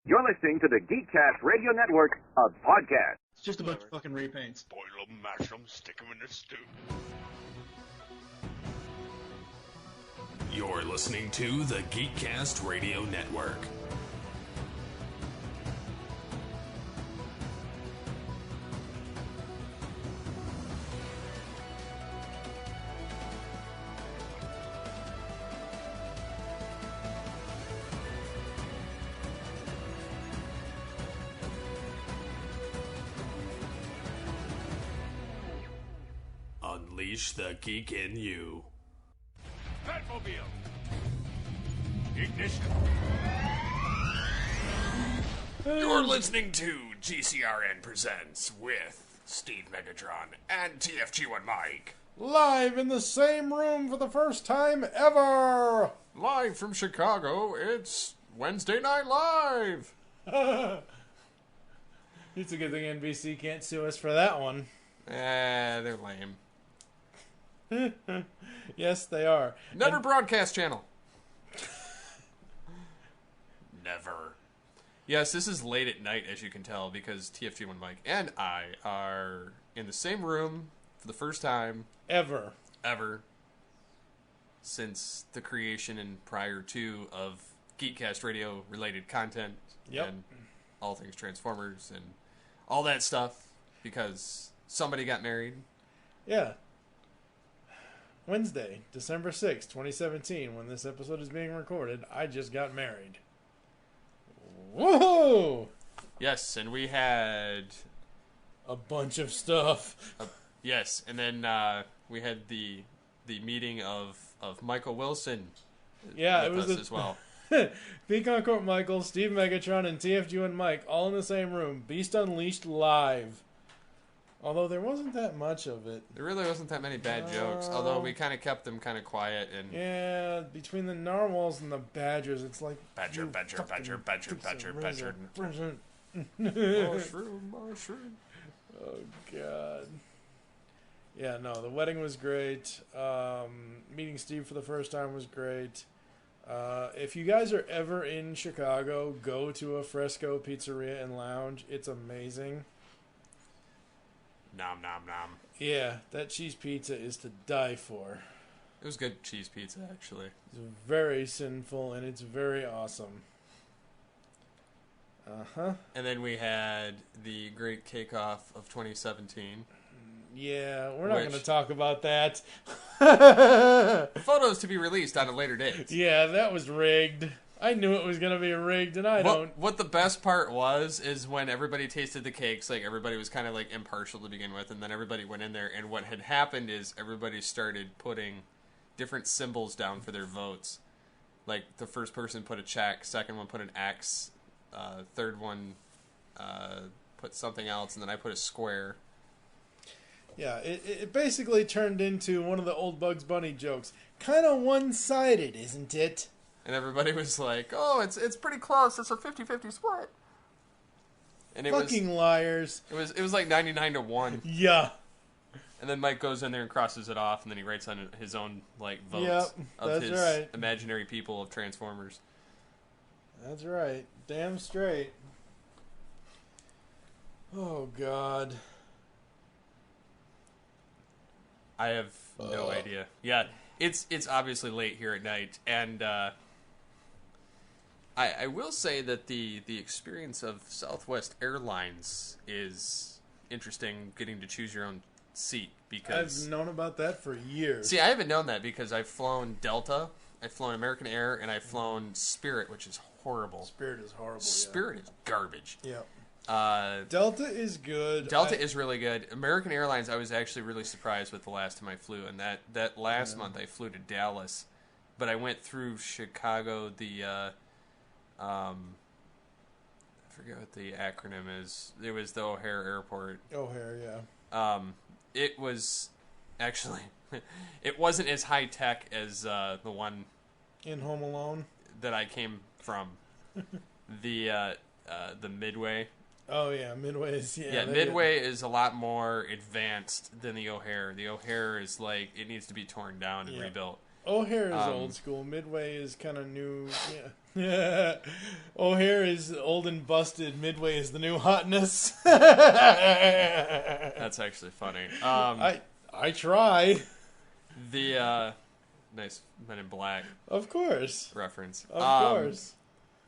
You're listening to the Geekcast Radio Network of podcasts. It's just a bunch of fucking repaints. Boil them, mash them, stick them in the stew. You're listening to the Geekcast Radio Network. Unleash the geek in you. Batmobile! Ignition! You're listening to GCRN Presents with Steve Megatron and TFG1Mike. Live in the same room for the first time ever! Live from Chicago, it's Wednesday Night Live! It's a good thing NBC can't sue us for that one. They're lame. Yes, they are. Never broadcast channel. Never. Yes, this is late at night, as you can tell, because TFG1Mike and I are in the same room for the first time Ever. Since the creation and prior to of Geekcast Radio related content. Yep. And all things Transformers and all that stuff, because somebody got married. Yeah. Wednesday, December 6th, 2017, when this episode is being recorded, I just got married. Woohoo! Yes, and we had A bunch of stuff. yes, and then we had the meeting of Michael Wilson. Yeah, with it was us as well. Pecan Court Michael, Steve Megatron, and TFG1Mike all in the same room. Beast Unleashed live. Although there wasn't that much of it. There really wasn't that many bad jokes, although we kind of kept them kind of quiet. And yeah, between the narwhals and the badgers, it's like... Badger. Mushroom. Oh, God. Yeah, no, the wedding was great. Meeting Steve for the first time was great. If you guys are ever in Chicago, go to a Fresco Pizzeria and Lounge. It's amazing. Nom nom nom. Yeah, that cheese pizza is to die for. It was good cheese pizza, actually. It's very sinful, and it's very awesome. Uh-huh. And then we had the great cake-off of 2017. Yeah, we're not going to talk about that. Photos to be released on a later date. Yeah, that was rigged. I knew it was going to be rigged, and I don't... What the best part was is when everybody tasted the cakes, like, everybody was kind of, like, impartial to begin with, and then everybody went in there, and what had happened is everybody started putting different symbols down for their votes. Like, the first person put a check, second one put an X, third one put something else, and then I put a square. Yeah, it basically turned into one of the old Bugs Bunny jokes. Kind of one-sided, isn't it? And everybody was like, oh, it's pretty close. It's a 50-50 split. And it Fucking liars. It was like 99-1. Yeah. And then Mike goes in there and crosses it off, and then he writes on his own like votes of his right. imaginary people of Transformers. That's right. Damn straight. Oh, God. I have no idea. Yeah, it's obviously late here at night, and I will say that the experience of Southwest Airlines is interesting, getting to choose your own seat, because I've known about that for years. See, I haven't known that because I've flown Delta, I've flown American Air, and I've flown Spirit, which is horrible. Spirit is horrible. Spirit is garbage. Yeah. Delta is good. Delta is really good. American Airlines, I was actually really surprised with the last time I flew, and that last month I flew to Dallas, but I went through Chicago. I forget what the acronym is. It was the O'Hare Airport. O'Hare, yeah. It was actually, it wasn't as high tech as the one in Home Alone that I came from. The Midway. Oh yeah, Midway is Midway is a lot more advanced than the O'Hare. The O'Hare is like it needs to be torn down and rebuilt. O'Hare is old school. Midway is kind of new. Yeah. O'Hare is old and busted. Midway is the new hotness. That's actually funny. I try. The nice Men in Black Of course. reference. Of course.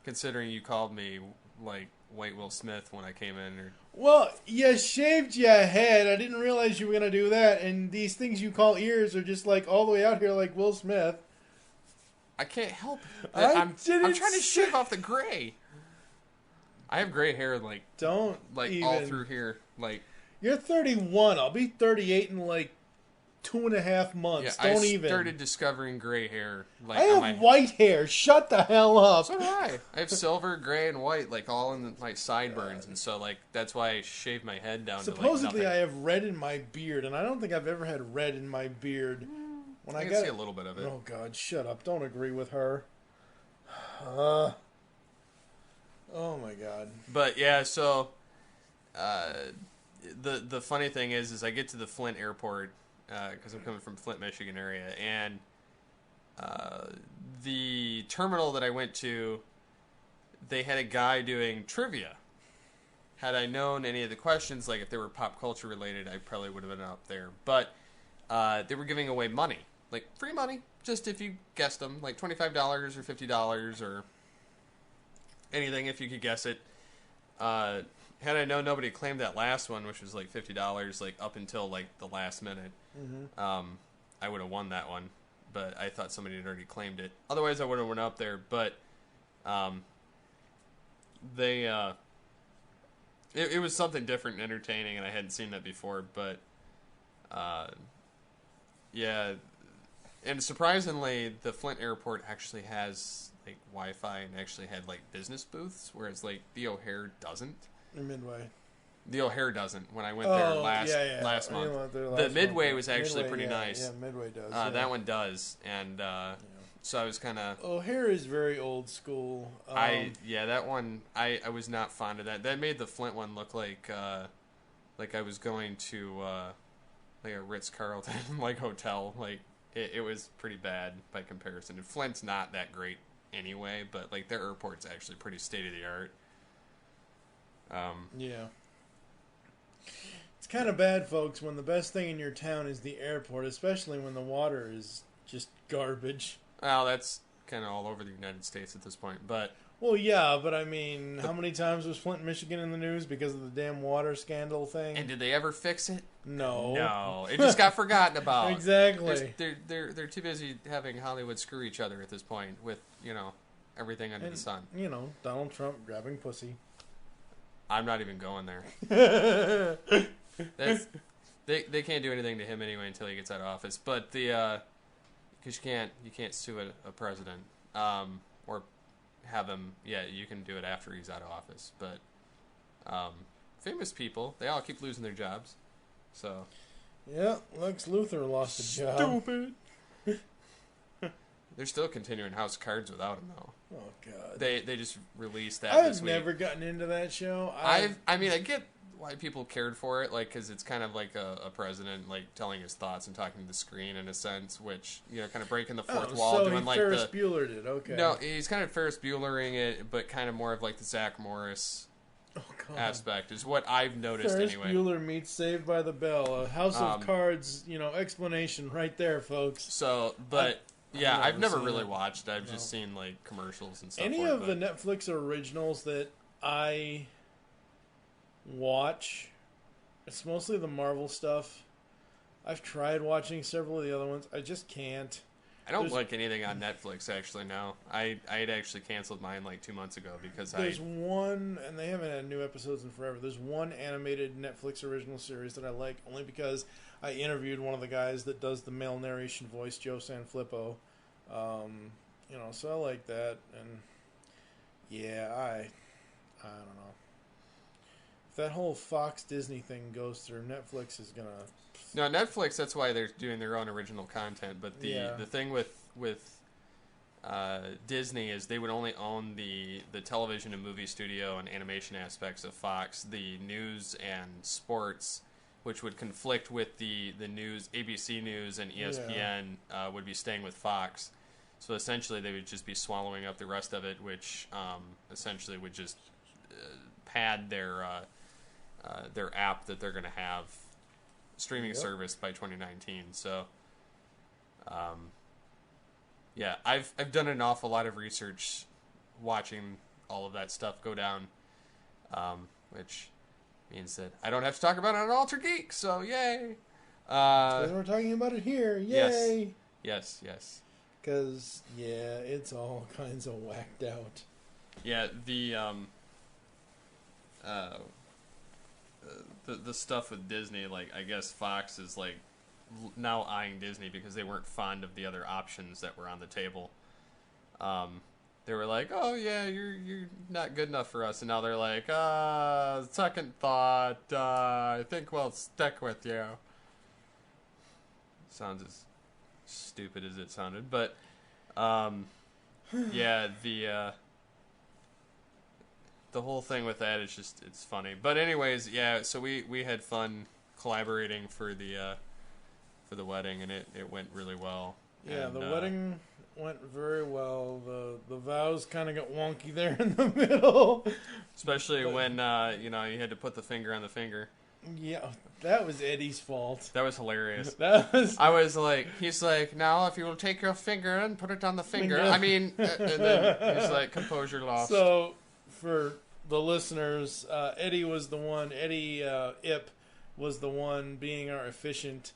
Considering you called me like White Will Smith when I came in, or Well, you shaved your head. I didn't realize you were going to do that. And these things you call ears are just like all the way out here like Will Smith. I can't help it. I'm I'm trying to shave off the gray. I have gray hair like Don't like even. all through here. Like You're 31. I'll be 38 in like 2.5 months. yeah, Don't I even. started discovering gray hair. Like I on my have white hair. Shut the hell up. So do I. I have silver, gray, and white, like all in my sideburns, and so like that's why I shave my head down. Supposedly, to, like, I have red in my beard, and I don't think I've ever had red in my beard. When I can see a little bit of it. Oh God, shut up! Don't agree with her. Oh my God. But yeah, so the funny thing is I get to the Flint airport because I'm coming from Flint, Michigan area, and the terminal that I went to, they had a guy doing trivia. Had I known any of the questions, like if they were pop culture related, I probably would have been up there. But they were giving away money, like free money, just if you guessed them, like $25 or $50 or anything if you could guess it. Had I known nobody claimed that last one, which was like $50, like up until like the last minute, I would have won that one. But I thought somebody had already claimed it. Otherwise, I would have went up there. But it was something different and entertaining, and I hadn't seen that before. But yeah, and surprisingly, the Flint airport actually has like Wi-Fi and actually had like business booths, whereas like the O'Hare doesn't. Midway. The O'Hare doesn't. When I went there last month, the Midway was actually pretty nice. Yeah, Midway does. That one does, and so I was kind of. O'Hare is very old school. That one I was not fond of that. That made the Flint one look like I was going to like a Ritz-Carlton like hotel. Like it was pretty bad by comparison. And Flint's not that great anyway, but like their airport's actually pretty state of the art. Yeah. It's kind of bad, folks, when the best thing in your town is the airport, especially when the water is just garbage. Well, that's kind of all over the United States at this point, but... Well, yeah, but I mean, how many times was Flint, Michigan in the news because of the damn water scandal thing? And did they ever fix it? No. No. It just got forgotten about. Exactly. They're too busy having Hollywood screw each other at this point with, everything under the sun. Donald Trump grabbing pussy. I'm not even going there. They can't do anything to him anyway until he gets out of office. But because you can't sue a president or have him. Yeah, you can do it after he's out of office. But famous people, they all keep losing their jobs. So yeah, Lex Luthor lost a job. Stupid. They're still continuing House of Cards without him though. Oh God. They just released that. I've this week. never gotten into that show. I get why people cared for it, like because it's kind of like a president like telling his thoughts and talking to the screen in a sense, which kind of breaking the fourth wall, so doing he like Ferris Bueller did. Okay. No, he's kind of Ferris Buellering it, but kind of more of like the Zach Morris aspect is what I've noticed Ferris anyway. Bueller meets Saved by the Bell, a House of Cards, explanation right there, folks. So, but. Yeah, I've never really watched. I've just seen like commercials and stuff. Any of the Netflix originals that I watch, it's mostly the Marvel stuff. I've tried watching several of the other ones. I just can't. I don't like anything on Netflix actually now. I had actually canceled mine like 2 months ago because there's one, and they haven't had new episodes in forever. There's one animated Netflix original series that I like only because I interviewed one of the guys that does the male narration voice, Joe Sanfilippo. So I like that, and yeah, I don't know. If that whole Fox Disney thing goes through, Netflix is gonna. No, Netflix. That's why they're doing their own original content. But the thing with Disney is they would only own the television and movie studio and animation aspects of Fox. The news and sports which would conflict with the news. ABC News and ESPN would be staying with Fox. So essentially, they would just be swallowing up the rest of it, which essentially would just pad their app that they're going to have streaming service by 2019. So, yeah, I've done an awful lot of research watching all of that stuff go down, which means that I don't have to talk about it on Alter Geek. So yay! Because we're talking about it here. Yay! Yes. Because it's all kinds of whacked out. Yeah, the stuff with Disney, like, I guess Fox is like now eyeing Disney because they weren't fond of the other options that were on the table. They were like, oh yeah, you're not good enough for us, and now they're like, second thought, I think we'll stick with you. Sounds as stupid as it sounded, but yeah, the whole thing with that is just, it's funny. But anyways, yeah, so we had fun collaborating for the wedding, and it went really well. Yeah, and, the wedding went very well. The vows kind of got wonky there in the middle. Especially when, you had to put the finger on the finger. Yeah, that was Eddie's fault. That was hilarious. I was like, he's like, now if you will take your finger and put it on the finger. I mean, and then he's like, composure lost. So, for the listeners, Eddie Ip was the one being our officiant.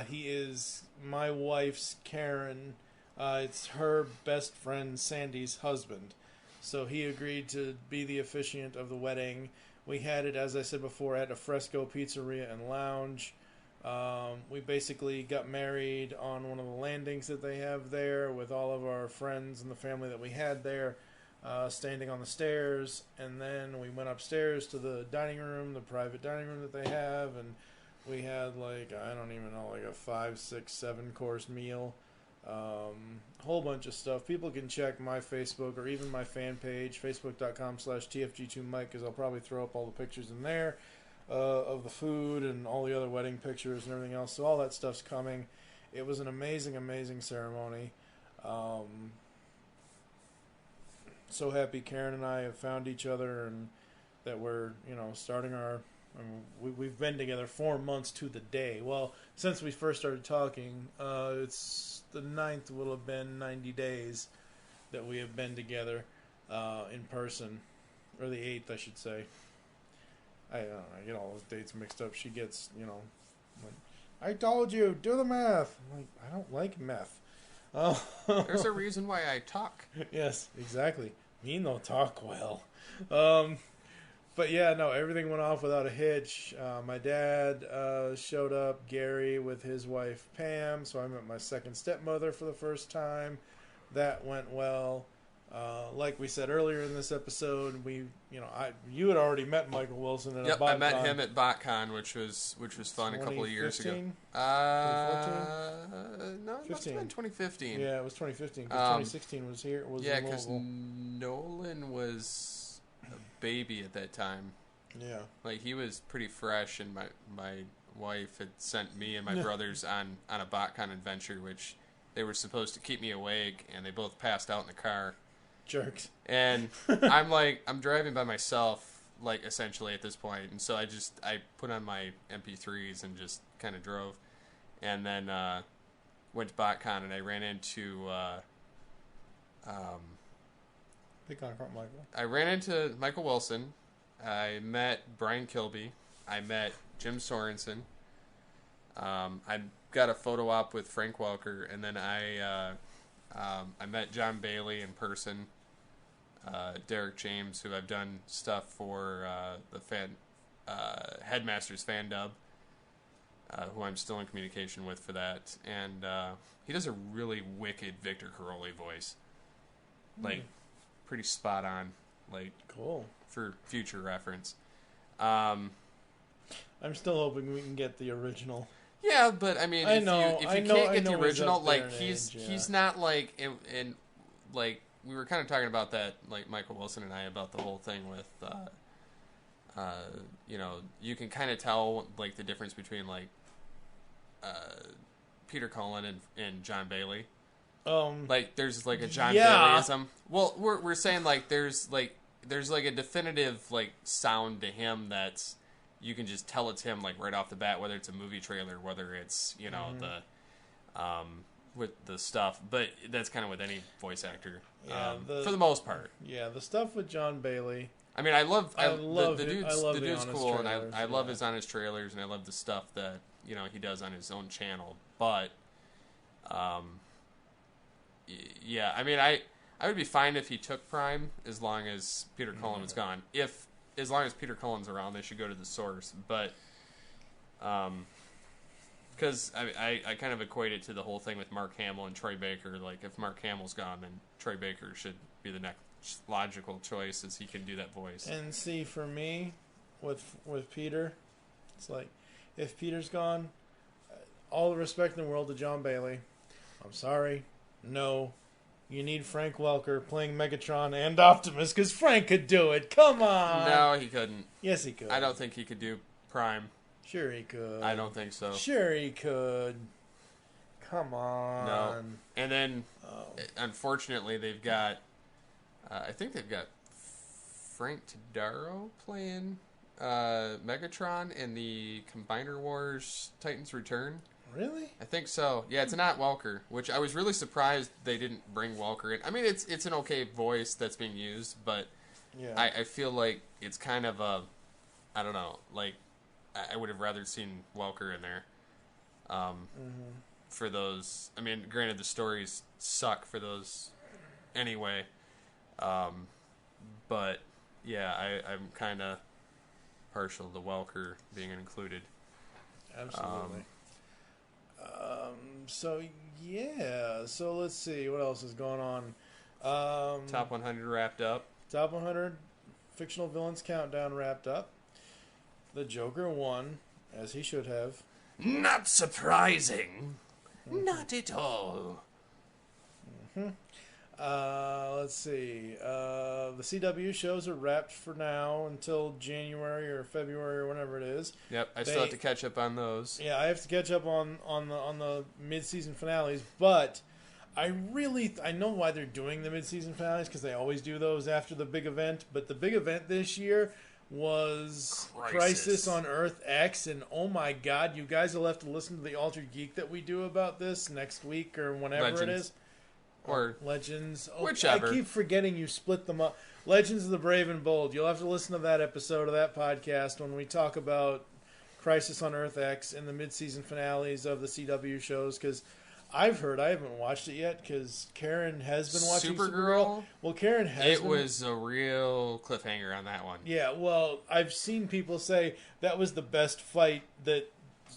He is my wife's Karen. It's her best friend Sandy's husband. So he agreed to be the officiant of the wedding. We had it, as I said before, at a Fresco Pizzeria and Lounge. We basically got married on one of the landings that they have there with all of our friends and the family that we had there, standing on the stairs. And then we went upstairs to the dining room, the private dining room that they have, and we had like a 5, 6, 7 course meal. Whole bunch of stuff. People can check my Facebook or even my fan page, facebook.com/TFG2Mike, because I'll probably throw up all the pictures in there of the food and all the other wedding pictures and everything else. So all that stuff's coming. It was an amazing, amazing ceremony. So happy Karen and I have found each other and that we're, starting our... we've been together 4 months to the day. Well, since we first started talking, it's the 9th will have been 90 days that we have been together in person. Or the 8th, I should say. I don't know, I get all those dates mixed up. She gets, like, I told you, do the math. I'm like, I don't like meth. There's a reason why I talk. Yes, exactly. Me no talk well. But yeah, no, everything went off without a hitch. My dad showed up, Gary, with his wife Pam, so I met my second stepmother for the first time. That went well. Like we said earlier in this episode, you had already met Michael Wilson at a BotCon. I met him at BotCon, which was fun a couple of years ago. 2014? No, it must have been 2015. Yeah, it was 2015 because 2016 was here. Yeah, because Nolan was a baby at that time. Yeah, like he was pretty fresh, and my wife had sent me and my brothers on a BotCon adventure, which they were supposed to keep me awake, and they both passed out in the car. Jerks. And I'm driving by myself, like, essentially at this point, and so I put on my MP3s and just kind of drove, and then went to BotCon, and I ran into Big Michael. I ran into Michael Wilson. I met Brian Kilby. I met Jim Sorensen. I got a photo op with Frank Welker, and then I met John Bailey in person. Derek James, who I've done stuff for the Headmasters fan dub, who I'm still in communication with for that, and he does a really wicked Victor Caroli voice, like pretty spot on, like cool for future reference. I'm still hoping we can get the original. Yeah, but I mean, if you can't get the original, like he's not like in like we were kind of talking about that, like Michael Wilson and I, about the whole thing with you know, you can kind of tell like the difference between like Peter Cullen and John Bailey. Like there's like a John Baileyism. Well, we're saying like there's like a definitive like sound to him that's you can just tell it's him like right off the bat, whether it's a movie trailer, whether it's you know the with the stuff. But that's kind of with any voice actor, for the most part. Yeah, the stuff with John Bailey. I mean, I love the the dude's cool, trailers, and I love his honest trailers, and I love the stuff that you know he does on his own channel. But, yeah, I mean, I would be fine if he took Prime as long as Peter Cullen was gone. As long as Peter Cullen's around, they should go to the source. But, because I kind of equate it to the whole thing with Mark Hamill and Troy Baker. Like, if Mark Hamill's gone, then Troy Baker should be the next logical choice, as he can do that voice. And see, for me, with Peter, it's like, if Peter's gone, all the respect in the world to John Bailey. I'm sorry. No. You need Frank Welker playing Megatron and Optimus, because Frank could do it. Come on. No, he couldn't. Yes, he could. I don't think he could do Prime. Sure he could. I don't think so. Sure he could. Come on. No. And then, unfortunately, they've got... I think they've got Frank Tadaro playing Megatron in the Combiner Wars Titans Return. Really? I think so. Yeah, it's not Welker, which I was really surprised they didn't bring Welker in. I mean, it's an okay voice that's being used, but yeah. I feel like it's kind of a... I don't know. Like, I would have rather seen Welker in there. For those... I mean, granted, the stories suck for those anyway. But yeah, I'm kind of partial to Welker being included. Absolutely. So yeah, so let's see what else is going on. Top 100 wrapped up. Top 100 fictional villains countdown wrapped up. The Joker won, as he should have. Not surprising. Not at all. Let's see. The CW shows are wrapped for now until January or February or whenever it is. Yep, I still have to catch up on those. Yeah, I have to catch up on the mid-season finales, but I know why they're doing the mid-season finales, because they always do those after the big event. But the big event this year was Crisis on Earth X, and oh my God, you guys will have to listen to the Altered Geek that we do about this next week or whenever it is. Or Legends. whichever. I keep forgetting you split them up. Legends of the Brave and Bold. You'll have to listen to that episode of that podcast when we talk about Crisis on Earth X and the mid-season finales of the CW shows, because I've heard, I haven't watched it yet, because Karen has been watching Supergirl. Well, Karen has been... was a real cliffhanger on that one. Yeah, well, I've seen people say that was the best fight that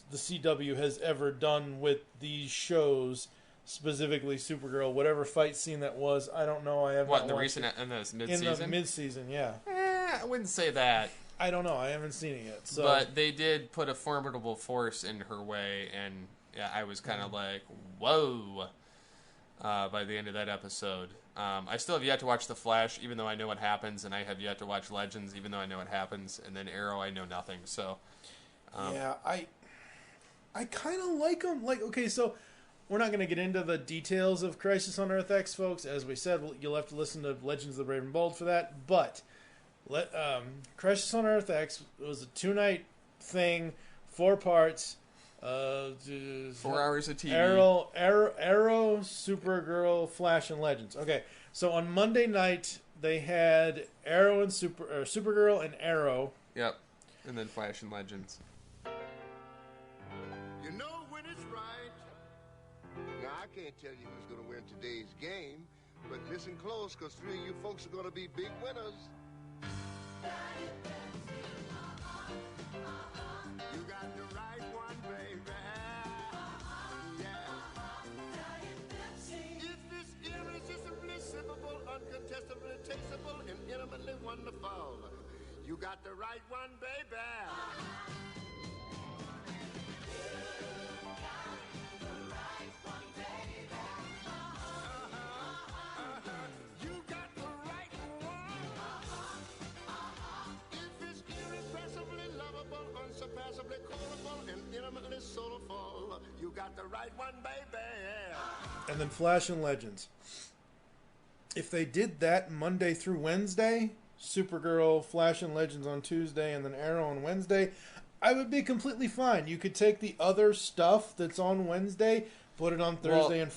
the CW has ever done with these shows, specifically Supergirl. Whatever fight scene that was, I don't know. I haven't. What, in the recent, in the mid-season? In the mid-season, yeah. I wouldn't say that. I don't know. I haven't seen it yet. So. But they did put a formidable force in her way, and yeah, I was kind of like, whoa, by the end of that episode. I still have yet to watch The Flash, even though I know what happens, and I have yet to watch Legends, even though I know what happens, and then Arrow, I know nothing. So, yeah, I kind of like them. Like, okay, so we're not going to get into the details of Crisis on Earth X, folks. As we said, you'll have to listen to Legends of the Brave and Bold for that. But Crisis on Earth X was a 2-night thing, 4 parts. 4 hours of TV. Arrow, Supergirl, Flash, and Legends. Okay, so on Monday night they had Arrow and Supergirl and Arrow. Yep, and then Flash and Legends. You know when it's right. Now I can't tell you who's going to win today's game, but listen close, because 3 of you folks are going to be big winners. You got the right one, baby. Yeah. If this irresistibly sippable, uncontestably tasteable, and intimately wonderful, you got the right one, baby. You got the right one. If it's irresistible, definitely soulful. You got the right one, baby. And then Flash and Legends. If they did that Monday through Wednesday, Supergirl, Flash and Legends on Tuesday, and then Arrow on Wednesday, I would be completely fine. You could take the other stuff that's on Wednesday, put it on Thursday, and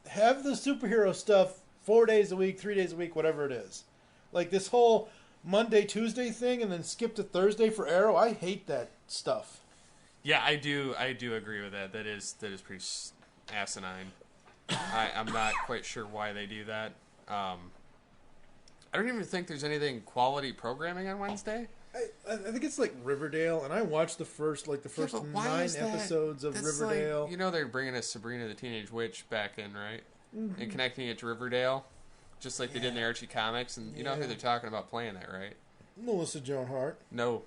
have the superhero stuff 4 days a week, 3 days a week, whatever it is. Like this whole Monday, Tuesday thing, and then skip to Thursday for Arrow. I hate that stuff. Yeah, I do agree with that. That is pretty asinine. I'm not quite sure why they do that. I don't even think there's anything quality programming on Wednesday. I think it's like Riverdale, and I watched the first 9 episodes of Riverdale. Like, they're bringing us Sabrina the Teenage Witch back in, right? Mm-hmm. And connecting it to Riverdale, just like they did in the Archie comics. And you know who they're talking about playing that, right? Melissa Joan Hart. No.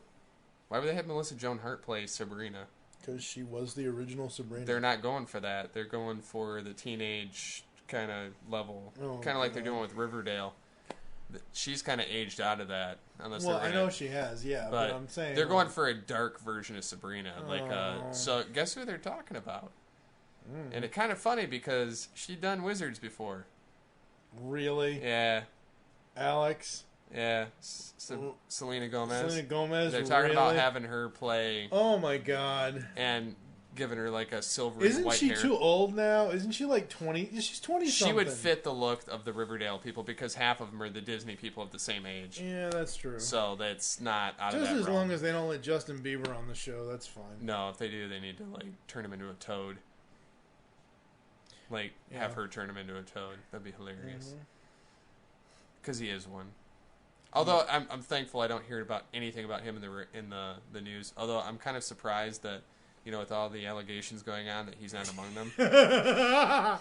Why would they have Melissa Joan Hart play Sabrina? Because she was the original Sabrina. They're not going for that. They're going for the teenage kind of level. Kind of like they're doing with Riverdale. She's kind of aged out of that. I know she has, yeah. But I'm saying... They're going for a dark version of Sabrina. So guess who they're talking about? And it's kind of funny because she'd done Wizards before. Really? Yeah. Alex? Yeah, Selena Gomez. Selena Gomez. They're talking about having her play. Oh my God! And giving her like a silvery Isn't white she hair. too old now? Isn't she like 20? She's 20 something. She would fit the look of the Riverdale people because half of them are the Disney people of the same age. Yeah, that's true. So that's not out of that Just as realm. long as they don't let Justin Bieber on the show, that's fine. No, if they do, they need to like turn him into a toad. Like have her turn him into a toad. That'd be hilarious. Because he is one. Although I'm thankful I don't hear about anything about him in the news. Although I'm kind of surprised that with all the allegations going on that he's not among them. I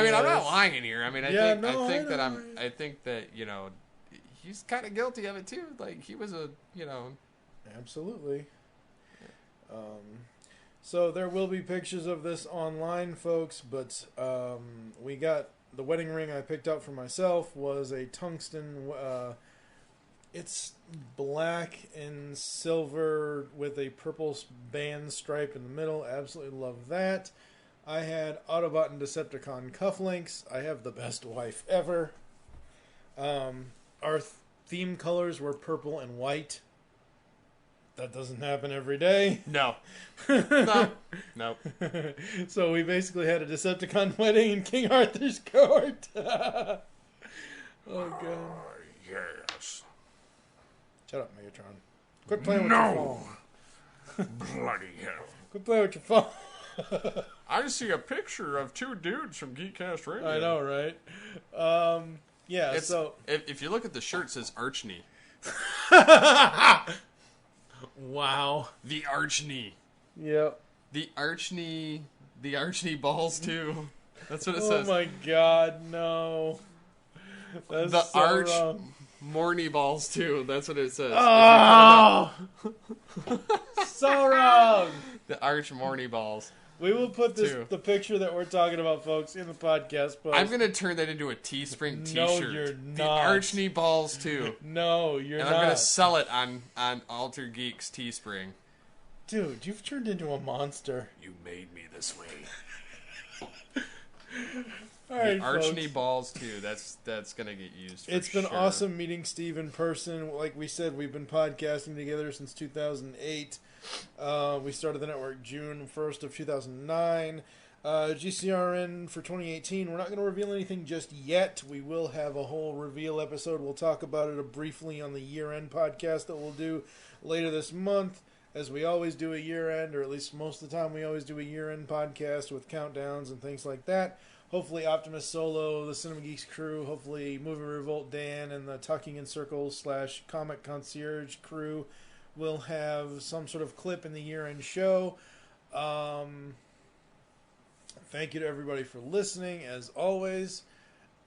mean, I'm not lying here. I mean, I think that he's kind of guilty of it too. Like he was a Absolutely. So there will be pictures of this online, folks. But we got. The wedding ring I picked up for myself was a tungsten. It's black and silver with a purple band stripe in the middle. Absolutely love that. I had Autobot and Decepticon cufflinks. I have the best wife ever. Our theme colors were purple and white. That doesn't happen every day. No. Nope. So we basically had a Decepticon wedding in King Arthur's court. Oh, God. Yes. Shut up, Megatron. Quit playing with your phone. Bloody hell. Quit playing with your phone. I see a picture of two dudes from Geekcast Radio. I know, right? Yeah, so... If you look at the shirt, it says Archknee. Wow. The Archknee. Yep. The Archknee balls, too. That's what it says. Oh, my God, no. That's the so Arch wrong. Morny balls, too. That's what it says. Oh! So wrong. The Arch Morny balls. We will put the picture that we're talking about, folks, in the podcast post. I'm going to turn that into a Teespring t-shirt. No, you're not. The Archknee balls, too. No, you're not. And I'm going to sell it on Alter Geeks Teespring. Dude, you've turned into a monster. You made me this way. All right, Archknee balls, too. That's going to get used for It's been sure. awesome meeting Steve in person. Like we said, we've been podcasting together since 2008. We started the network June 1st of 2009. GCRN for 2018. We're not going to reveal anything just yet. We will have a whole reveal episode. We'll talk about it briefly on the year-end podcast that we'll do later this month. As we always do a year-end, or at least most of the time we always do a year-end podcast with countdowns and things like that. Hopefully Optimus Solo, the Cinema Geeks crew, hopefully Movie Revolt Dan, and the Talking in Circles / Comic Concierge crew will have some sort of clip in the year-end show. Thank you to everybody for listening, as always.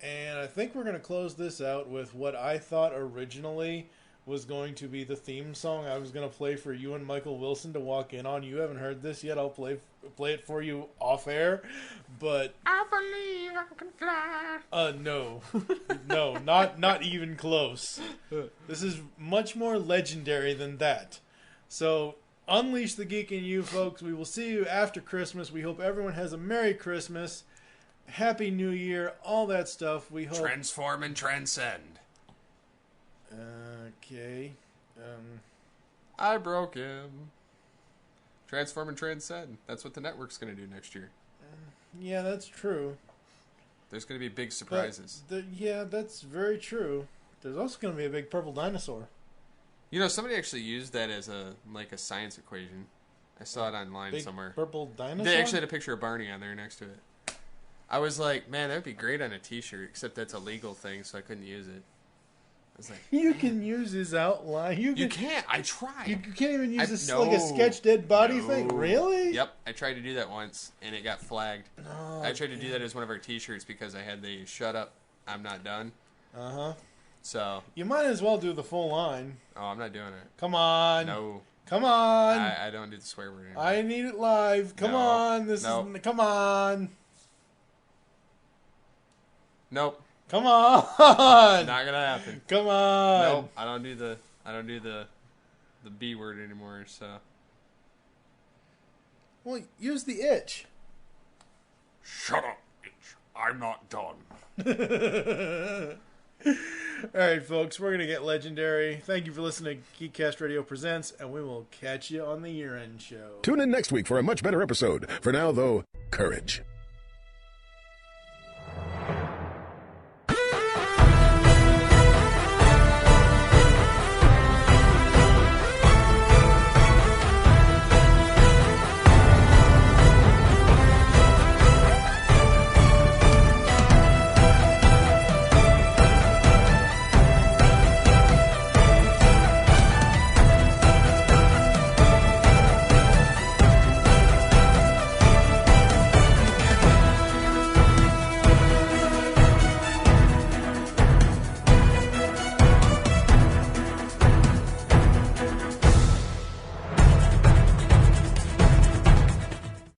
And I think we're going to close this out with what I thought originally was going to be the theme song I was going to play for you and Michael Wilson to walk in on. You haven't heard this yet. I'll play it for you off air. But I believe I can fly. No. No, not even close. This is much more legendary than that. So unleash the geek in you, folks. We will see you after Christmas. We hope everyone has a Merry Christmas, Happy New Year, all that stuff. We hope. Transform and transcend. Okay. I broke him. Transform and transcend. That's what the network's going to do next year. Yeah, that's true. There's going to be big surprises. Yeah, that's very true. There's also going to be a big purple dinosaur. You know, somebody actually used that as a science equation. I saw it online Big somewhere. Purple dinosaur? They actually had a picture of Barney on there next to it. I was like, man, that would be great on a t-shirt, except that's a legal thing, so I couldn't use it. I was like, You can use his outline. You can't. I tried. You can't even use this no. like a sketch dead body No. thing. Really? Yep. I tried to do that once, and it got flagged. No, I tried to do that as one of our t-shirts because I had the "Shut up, I'm not done." Uh-huh. So. You might as well do the full line. Oh, I'm not doing it. Come on. No. Come on. I don't do the swear word anymore. I need it live. Come No. on. Nope. Come on. Nope. Come on. Not gonna happen. Come on. Nope. I don't do the B word anymore. So. Well, use the itch. Shut up, bitch. I'm not done. All right, folks, we're going to get legendary. Thank you for listening to Geekcast Radio Presents, and we will catch you on the year-end show. Tune in next week for a much better episode. For now, though, courage.